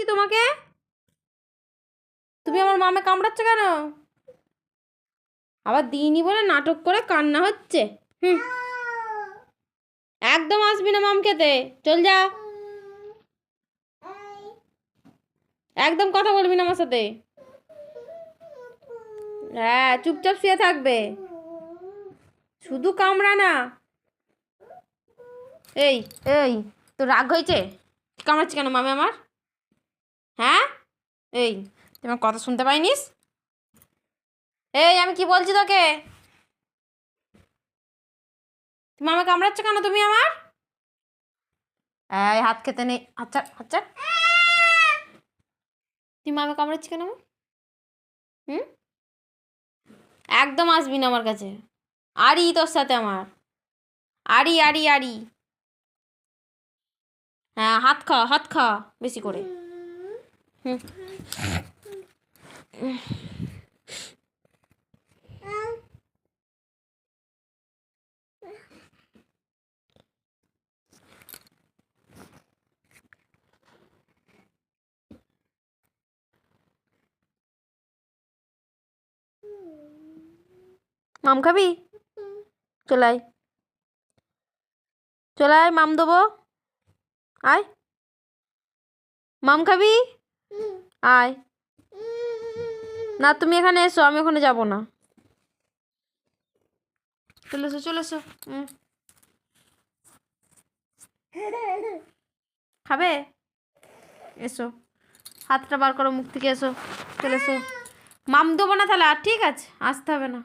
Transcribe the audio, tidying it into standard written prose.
বলছি তোমাকে? তুমি আমার মামে কামড়াচ্ছ কেন? আবার দিইনি বলে নাটক করে কান্না হচ্ছে। হুম, একদম আসবি না মাম খেতে, চল যা। একদম কথা বলবি না আমার সাথে। হ্যাঁ, চুপচাপ শুয়ে থাকবে, শুধু কামড়া না। এই এই তোর রাগ হয়েছে? কামড়াচ্ছি কেন মামে আমার? হ্যাঁ, এই তুই আমার কথা শুনতে পাইনিস? এই আমি কি বলছি তোকে? তুমি আমাকে কামড়াচ্ছ কেন তুমি আমার? এই হাত খেতে নেই, আচ্ছা আচ্ছা। তুই মামা কামড়াচ্ছি কেন আমার? হুম, একদম আসবি না আমার কাছে। আরি তোর সাথে আমার, আরি আরি আরি। হ্যাঁ, হাত খা হাত খা বেশি করে। হুম, মাম খাবি? চলাই চলাই, মাম দেবো। আয়, মাম খাবি? আয়। না তুমি এখানে এসো, আমি ওখানে যাব না। চলে এসো চলে এসো। খাবে? এসো, হাতটা বার করো মুখ থেকে, এসো চলে এসো। মাম দেবো না তাহলে আর, ঠিক আছে আসতে হবে না।